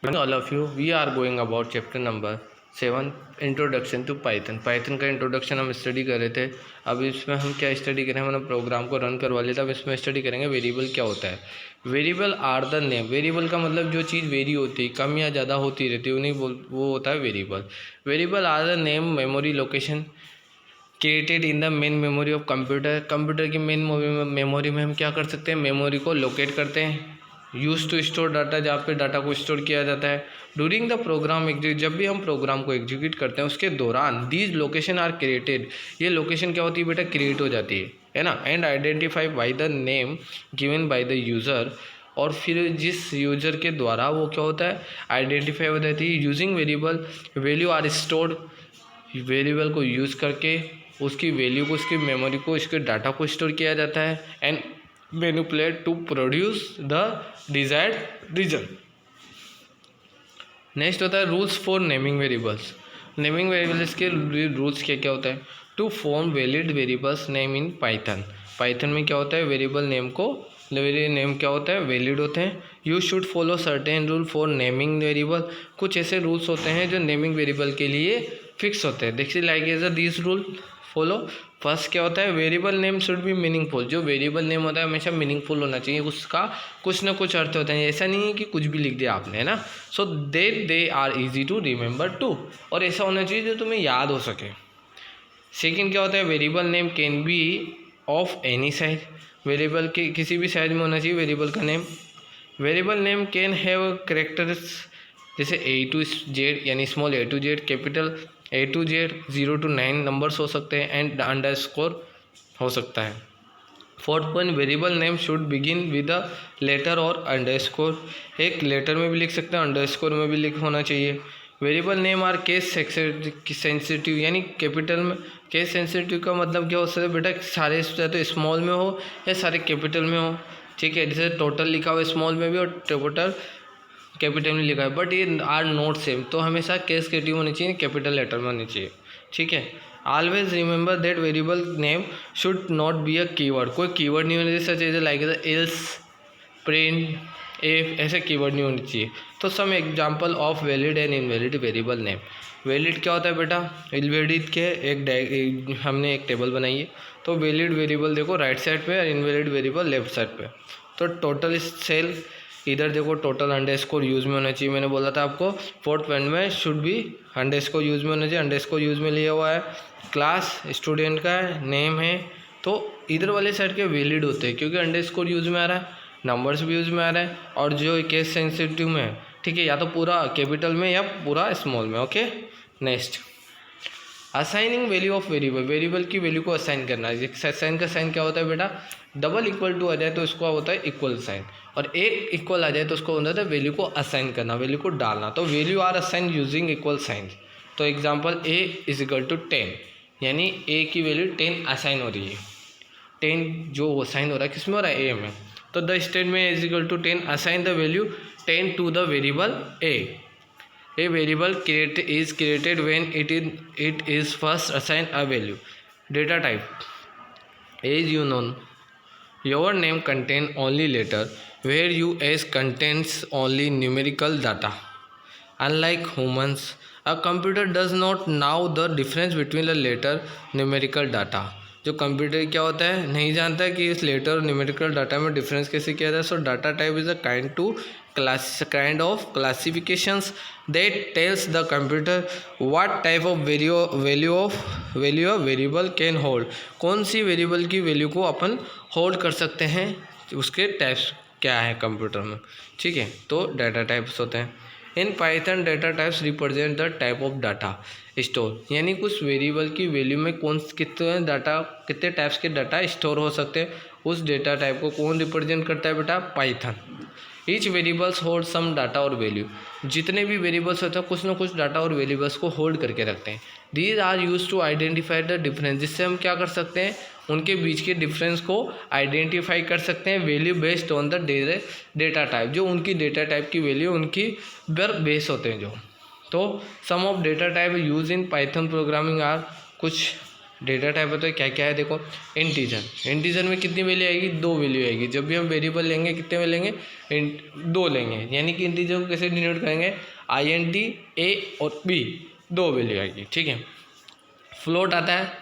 All of you, we are going about chapter number 7 introduction to Python. Python का introduction हम study कर रहे थे। अब इसमें हम क्या स्टडी करें, हमने प्रोग्राम को रन करवा लिया था। अब इसमें स्टडी करेंगे वेरिएबल क्या होता है। Variable are the name. Variable का मतलब जो चीज़ वेरी होती है, कम या ज़्यादा होती रहती है, उन्हीं वो होता है variable. Variable are the name memory location created in the main memory of computer. Computer की मेन मेमोरी में हम क्या कर सकते हैं, मेमोरी को लोकेट करते हैं। यूज टू स्टोर डाटा, जहाँ पे डाटा को स्टोर किया जाता है। ड्यूरिंग द प्रोग्राम एग्जीक्यूट, जब भी हम प्रोग्राम को एग्जीक्यूट करते हैं उसके दौरान दीज लोकेशन आर क्रिएटेड। ये लोकेशन क्या होती है बेटा, क्रिएट हो जाती है ना। And identify by the name given by the user. और फिर जिस यूज़र के द्वारा वो क्या होता है, आइडेंटिफाई हो जाती है। Using variable, value are stored. Variable को यूज़ करके उसकी वैल्यू को, उसकी मेमोरी को, उसके डाटा को स्टोर किया जाता है। And manipulate to produce the desired result. Next होता है rules for naming variables. Naming variables के रूल्स क्या क्या होता है। To form valid variables name in Python. Python में क्या होता है, वेरिएबल नेम को, नेम क्या होता है, वैलिड होते हैं। You should follow certain rule for naming variable. कुछ ऐसे रूल्स होते हैं जो नेमिंग वेरिएबल के लिए फिक्स होते हैं। देखिए like as this rule follow. First क्या होता है, variable name should be meaningful. जो वेरिएबल नेम होता है हमेशा मीनिंगफुल होना चाहिए, उसका कुछ ना कुछ अर्थ होता है। ऐसा नहीं है कि कुछ भी लिख दिया आपने, है ना। So they are easy to remember too. और ऐसा होना चाहिए जो तुम्हें याद हो सके। सेकेंड क्या होता है, variable name can be of any size. Variable के किसी भी साइज में होना चाहिए वेरिएबल का name. Variable name can have characters जैसे ए टू जेड, यानी small A to Z, capital A to Z, 0 to 9 numbers हो सकते हैं, एंड अंडरस्कोर हो सकता है। Fourth point, variable name should begin with a letter और अंडरस्कोर। एक लेटर में भी लिख सकते हैं, अंडरस्कोर में भी लिख होना चाहिए। Variable name are case sensitive, यानी कैपिटल में। केस सेंसिटिव का मतलब क्या हो सकता है बेटा, सारे तो स्मॉल में हो या सारे कैपिटल में हो, ठीक है। जैसे टोटल लिखा हुआ स्मॉल में भी और टोटल कैपिटल में लिखा है, बट ये आर नोट सेम। तो हमेशा केस क्रिएटिव होनी चाहिए, कैपिटल लेटर में होनी चाहिए, ठीक है। Always remember that variable name should not be a keyword. कोई कीवर्ड नहीं होना चाहिए, such as like else, print, if, ऐसे कीवर्ड नहीं होनी चाहिए। तो some example of valid and invalid variable name. Valid क्या होता है बेटा, इनवैलिड के हमने एक टेबल बनाई है। तो वैलिड वेरिएबल देखो राइट साइड पे और इनवैलिड वेरिएबल लेफ्ट साइड पे। तो टोटल सेल इधर देखो, टोटल अंडरस्कोर यूज में होना चाहिए। मैंने बोला था आपको फोर्थ पॉइंट में शुड भी अंडरस्कोर यूज में होना चाहिए। अंडरस्कोर यूज में लिया हुआ है। क्लास स्टूडेंट का नेम है, तो इधर वाले साइड के वैलिड होते हैं क्योंकि अंडरस्कोर यूज में आ रहा है, नंबर्स भी यूज में आ रहा है। और जो केस सेंसिटिव में है, ठीक है, या तो पूरा कैपिटल में या पूरा स्मॉल में, okay. Next, assigning value of variable. Variable की वैल्यू को असाइन करना है। असाइन का साइन क्या होता है बेटा, डबल इक्वल टू आ जाए तो इसको होता है इक्वल साइन, और एक इक्वल आ जाए तो उसको होता है वैल्यू को असाइन करना, वैल्यू को डालना। तो value are assign using equal sign. तो example A is equal to 10, यानी ए की वैल्यू 10 असाइन हो रही है। 10 जो असाइन हो रहा है किसमें हो रहा है, ए में। तो the statement is equal to 10 assign the value 10 to the variable A. A variable is created when it is first assigned a value. Data type, as you know, your name contain only letter, where US contains only numerical data. Unlike humans, a computer does not know the difference between a letter numerical data. जो computer क्या होता है, नहीं जानता कि इस letter और numerical data में डिफरेंस कैसे किया जाए। सो data type is a kind of classifications that tells the computer what type of value of variable can hold. कौन सी वेरिएबल की वैल्यू को अपन होल्ड कर सकते हैं, उसके टाइप्स क्या है कंप्यूटर में, ठीक है। तो डाटा टाइप्स होते हैं। In Python data types represent the type of data store, यानी कुछ वेरिएबल की वैल्यू में कितने टाइप्स के डाटा स्टोर हो सकते हैं, उस डेटा टाइप को कौन रिप्रेजेंट करता है बेटा, Python. Each variables hold some data और वैल्यू। जितने भी वेरिएबल्स होते हैं कुछ ना कुछ डाटा और वेरिएबल्स को होल्ड करके रखते हैं। These are use to identify the difference, जिससे हम क्या कर सकते हैं, उनके बीच के डिफरेंस को आइडेंटिफाई कर सकते हैं। Value based on the data type, जो उनकी डेटा टाइप की वैल्यू उनकी पर बेस होते हैं जो। तो some of data type use in Python programming are, कुछ डेटा टाइप होता है क्या क्या है देखो, इंटीजर में कितनी वैल्यू आएगी, 2 वैल्यू आएगी। जब भी हम वेरिएबल लेंगे कितने में लेंगे, 2 लेंगे, यानी कि इंटीजर को कैसे डिनोट करेंगे, INT A और B 2 वैल्यू आएगी, ठीक है। फ्लोट आता है,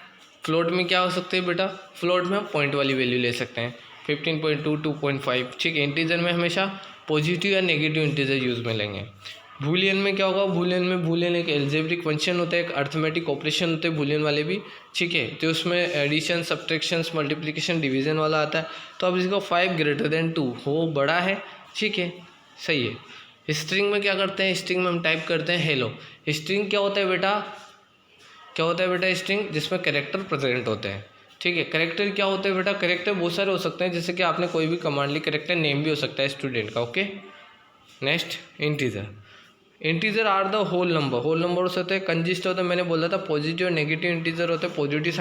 फ्लोट में क्या हो सकते हैं बेटा, फ्लोट में हम पॉइंट वाली वैल्यू ले सकते हैं, 15.2, 2.5, ठीक है। इंटीजर में हमेशा पॉजिटिव या नेगेटिव इंटीजर यूज़ में लेंगे। बूलियन में क्या होगा, बूलियन एक एल्जेब्रिक फंक्शन होता है, एक अर्थमेटिक ऑपरेशन होते हैं बूलियन वाले भी, ठीक है। तो उसमें एडिशन, सब्ट्रैक्शंस, मल्टीप्लिकेशन, डिवीजन वाला आता है। तो अब इसको 5 > 2 हो बड़ा है, ठीक है, सही है। स्ट्रिंग में क्या करते हैं, स्ट्रिंग में हम टाइप करते हैं हेलो। स्ट्रिंग क्या होता है बेटा, स्ट्रिंग जिसमें कैरेक्टर प्रेजेंट होते हैं, ठीक है। कैरेक्टर क्या होते हैं बेटा, कैरेक्टर बहुत सारे हो सकते हैं, जैसे कि आपने कोई भी कमांड ली, कैरेक्टर नेम भी हो सकता है स्टूडेंट का, okay. Next integer are the whole number हो सकते हैं, कंजिस्ट होता है, मैंने बोला था पॉजिटिव और नेगेटिव इंटीजर होते हैं, पॉजिटिव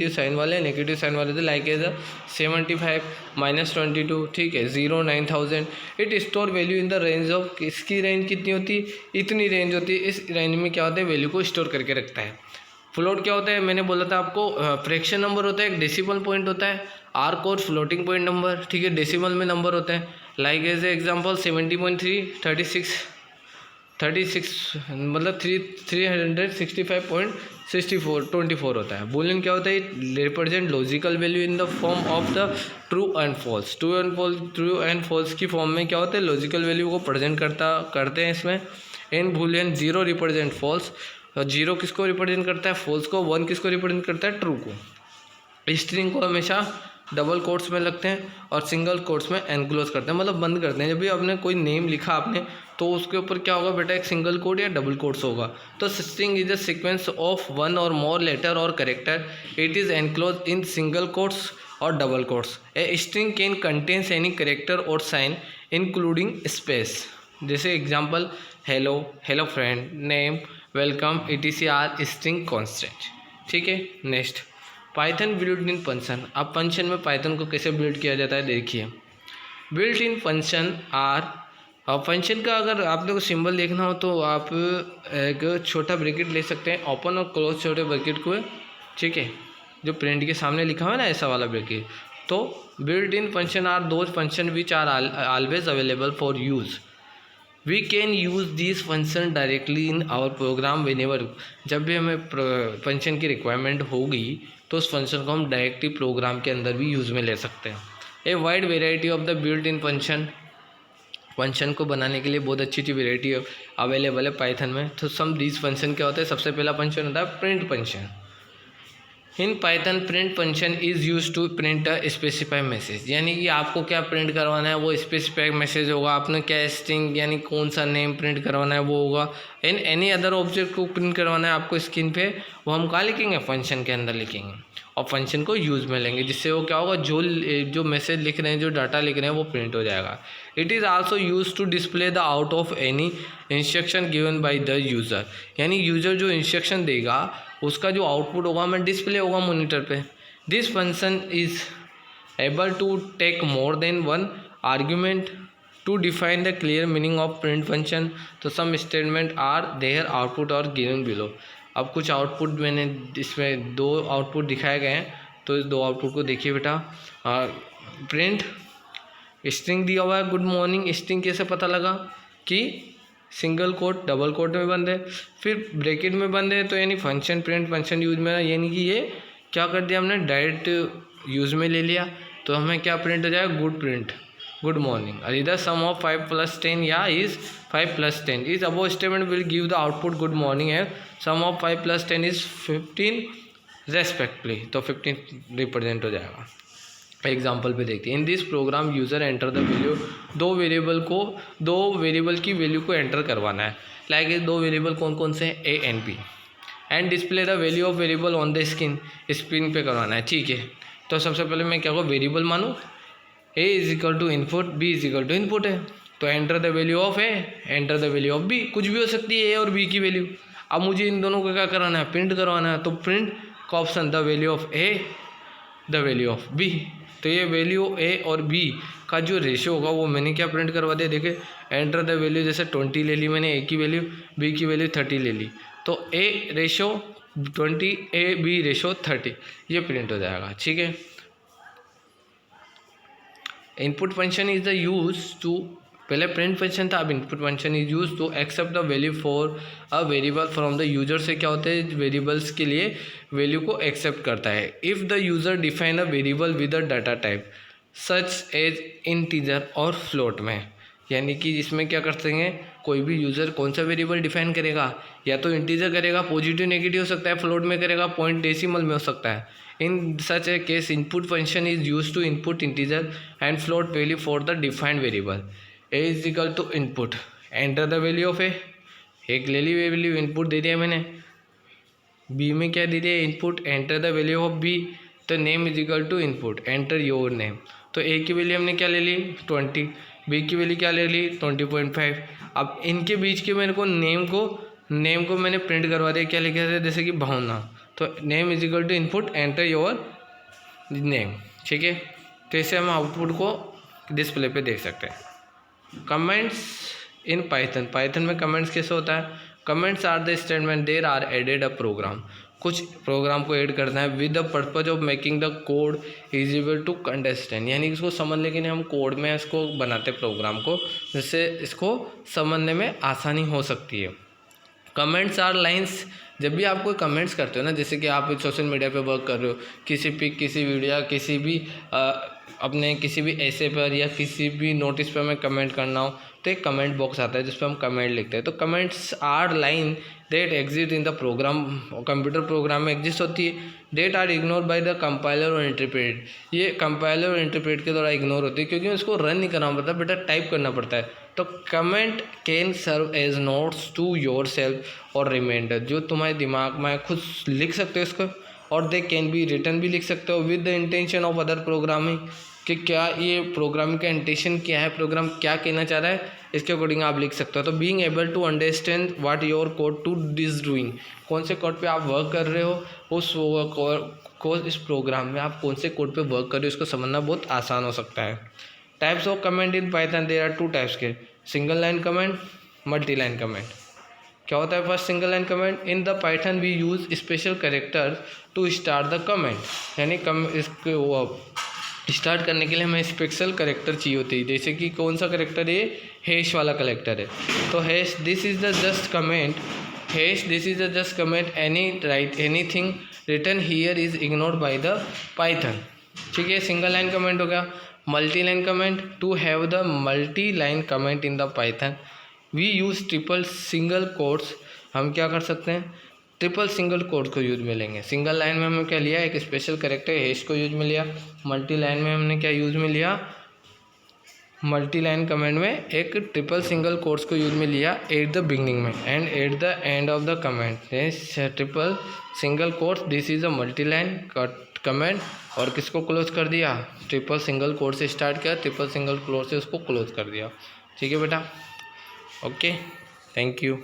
साइन वाले, नेगेटिव साइन वाले थे, लाइक एज 75 -22, ठीक है, 0 9000। It store value in the range of, इसकी रेंज कितनी होती है, इतनी रेंज होती है, इस रेंज में क्या होता है, वैल्यू को स्टोर करके रखता है। फ्लोट क्या होता है, मैंने बोला था आपको, फ्रैक्शन नंबर होता है, एक डेसिमल पॉइंट होता है। R code floating point number, ठीक है, डेसिमल में नंबर होते हैं, लाइक एज एग्जाम्पल 70.3 36 मतलब 365.64 होता है। बूलियन क्या होता है, represent logical value in the form of the true and false की फॉर्म में क्या होता है, लॉजिकल वैल्यू को प्रेजेंट करते हैं इसमें। इन बूलियन 0 रिप्रेजेंट फॉल्स, 0 किसको रिप्रेजेंट करता है, फॉल्स को, 1 किसको रिप्रेजेंट करता है, ट्रू को। स्ट्रिंग को हमेशा डबल कोट्स में लगते हैं और सिंगल कोट्स में एनक्लोज करते हैं, मतलब बंद करते हैं। जब भी आपने कोई नेम लिखा आपने, तो उसके ऊपर क्या होगा बेटा, एक सिंगल कोट या डबल कोट्स होगा। तो string is a sequence of 1 और मोर लेटर और character, it is enclose in single quotes और double quotes. A string can contains any character और साइन इंक्लूडिंग स्पेस, जैसे example hello, hello friend, name, welcome, etc are string constant, ठीक है। Next Python built in function. अब function में Python को कैसे build किया जाता है देखिए, बिल्ट इन फंक्शन आर। अब फंक्शन का अगर आप लोग को सिंबल देखना हो तो आप एक छोटा ब्रैकेट ले सकते हैं, ओपन और क्लोज छोटे ब्रैकेट को, ठीक है, जो प्रिंट के सामने लिखा हुआ है ना, ऐसा वाला ब्रैकेट। तो built in function are those function which are always available for use. We can use this function directly in our program whenever. जब भी हमें फंक्शन की रिक्वायरमेंट होगी तो उस फंक्शन को हम डायरेक्टली प्रोग्राम के अंदर भी यूज़ में ले सकते हैं। A wide variety of the built in function को बनाने के लिए बहुत अच्छी अच्छी वेराइटी अवेलेबल है पाइथन में। तो सम दिस फंक्शन क्या होता है, सबसे पहला फंक्शन होता है print function. In Python print function is use to print a specified message, यानी कि आपको क्या प्रिंट करवाना है वो स्पेसिफाइड मैसेज होगा। आपने क्या स्ट्रिंग यानी कौन सा नेम प्रिंट करवाना है वो होगा। इन एनी अदर ऑब्जेक्ट को प्रिंट करवाना है आपको स्क्रीन पे, वो हम कहाँ लिखेंगे, फंक्शन के अंदर लिखेंगे और फंक्शन को यूज़ में लेंगे, जिससे वो क्या होगा, जो मैसेज लिख रहे हैं, जो डाटा लिख रहे हैं वो प्रिंट हो जाएगा। It is also use to display the out of any instruction given by the user, यानी यूज़र जो इंस्ट्रक्शन देगा उसका जो आउटपुट होगा में डिस्प्ले होगा मॉनिटर पे। This function is able to take more than one argument to define the clear meaning of print function. तो some statement are there output और गिवन बिलो। अब कुछ आउटपुट मैंने इसमें 2 आउटपुट दिखाए गए हैं, तो इस 2 आउटपुट को देखिए बेटा। प्रिंट स्ट्रिंग दिया हुआ है गुड मॉर्निंग, स्ट्रिंग कैसे पता लगा कि सिंगल कोट डबल कोट में बंद है, फिर ब्रैकेट में बंद है, तो यानी फंक्शन प्रिंट फंक्शन यूज में, यानी कि ये क्या कर दिया हमने, डायरेक्ट यूज में ले लिया। तो हमें क्या प्रिंट हो जाएगा, गुड मॉर्निंग। और इधर सम ऑफ 5 + 10 या is 5 + 10 is above statement will give the output good morning है। सम ऑफ 5 + 10 इज 15 रेस्पेक्टली, तो 15 रिप्रेजेंट हो जाएगा। एग्जाम्पल पे देखते हैं। In this program user enter the value, 2 variable की वैल्यू को एंटर करवाना है। लाइक 2 वेरिएबल कौन कौन से हैं, A and B, and display the value of variable on the screen पे करवाना है, ठीक है। तो सबसे पहले मैं क्या कहूँ, वेरिएबल मानूँ, A is to input, B is to input है, तो enter the value of A, enter the value of B, कुछ भी हो सकती है ए और बी की वैल्यू। अब मुझे इन दोनों को क्या कराना है, प्रिंट करवाना है। तो प्रिंट का option, the value of A, the value of B. तो ये वैल्यू ए और बी का जो रेशियो होगा वो मैंने क्या प्रिंट करवा दिया, देखिए एंटर द वैल्यू, जैसे 20 ले ली मैंने ए की वैल्यू, बी की वैल्यू 30 ले ली, तो ए रेशियो 20:30 ये प्रिंट हो जाएगा। ठीक है, input function is the use to, पहले प्रिंट फंक्शन था, अब input function is use to accept the value for a variable from the user. से क्या होता है, वेरिएबल्स के लिए वैल्यू को एक्सेप्ट करता है। If the user define a variable with a data type such as integer और फ्लोट में, यानी कि इसमें क्या कर सकेंगे, कोई भी यूज़र कौन सा वेरिएबल डिफाइन करेगा, या तो इंटीजर करेगा, पॉजिटिव नेगेटिव हो सकता है, फ्लोट में करेगा, पॉइंट डेसिमल में हो सकता है। In such a case input function is use to input integer and float value for the defined variable. A is equal to input, enter the value of A, एक ले ली value, input दे दिया मैंने। B में क्या दे दिया, input, enter the value of B, तो name is equal to input, enter your name. तो ए की वैल्यू हमने क्या ले ली 20, बी की वैल्यू क्या ले ली 20.5। अब इनके बीच के मेरे को नेम को मैंने प्रिंट करवा दिया, क्या लिखा था, जैसे कि भावना, तो name is equal to input, enter your name. ठीक है, तो इसे हम आउटपुट को डिस्प्ले पे देख सकते हैं। कमेंट्स इन पाइथन में कमेंट्स कैसे होता है, comments are the statement there are added a program, कुछ प्रोग्राम को ऐड करना है with the purpose of making the code legible to understand, यानी इसको समझने के लिए हम कोड में इसको बनाते प्रोग्राम को, जिससे इसको समझने में आसानी हो सकती है। कमेंट्स आर लाइन्स, जब भी आप कोई कमेंट्स करते हो ना, जैसे कि आप सोशल मीडिया पे वर्क कर रहे हो, किसी पिक, किसी वीडियो या किसी भी अपने किसी भी ऐसे पर या किसी भी नोटिस पर हमें कमेंट करना हो, तो एक कमेंट बॉक्स आता है जिस पर हम कमेंट लिखते हैं। तो comments are line that exist in the program, computer program में एग्जिस्ट होती है, that are ignore by the compiler और इंटरप्रेट, ये कंपाइलर और इंटरप्रेट के द्वारा इग्नोर होती है क्योंकि उसको रन नहीं करना पड़ता, बेटा टाइप करना पड़ता है। तो comment can serve as notes to yourself और रिमाइंडर, जो तुम्हारे दिमाग में खुद लिख सकते हो इसको, और दे कैन बी रिटर्न भी लिख सकते हो with the intention of other programming, कि क्या ये प्रोग्राम का इंटेंशन क्या है, प्रोग्राम क्या कहना चाह रहा है, इसके अकॉर्डिंग आप लिख सकते हो। तो being able to understand what your code to is doing, कौन से कोड पे आप वर्क कर रहे हो, उस इस प्रोग्राम में आप कौन से कोड पे वर्क कर रहे हो, इसको समझना बहुत आसान हो सकता है। Types of comment in Python, there are 2 types के, single line comment, multi line comment. क्या होता है first single line comment, in the Python we use special character to start the comment, यानी इसको स्टार्ट करने के लिए हमें स्पेशल कैरेक्टर चाहिए होती है, जैसे कि कौन सा कैरेक्टर है, हैश वाला कैरेक्टर है। तो hash this is the just comment, hash this is the just comment, anything return here is ignored by the Python. ठीक है, सिंगल लाइन कमेंट हो गया। Multi line comment, to have the multi line comment in the Python we use triple single quotes, हम क्या कर सकते हैं, triple single quote को यूज में लेंगे। सिंगल लाइन में हमने क्या लिया, एक स्पेशल कैरेक्टर हैश को यूज में लिया। मल्टी लाइन में हमने क्या यूज में लिया, मल्टी लाइन कमेंट में एक ट्रिपल सिंगल कोट्स को यूज में लिया एट द बिगनिंग में and at the end of the comment. Triple single quotes, this is a multi line comment, और किसको क्लोज कर दिया, ट्रिपल सिंगल कोट से स्टार्ट किया, ट्रिपल सिंगल कोट से उसको क्लोज कर दिया। ठीक है बेटा, ओके, थैंक यू।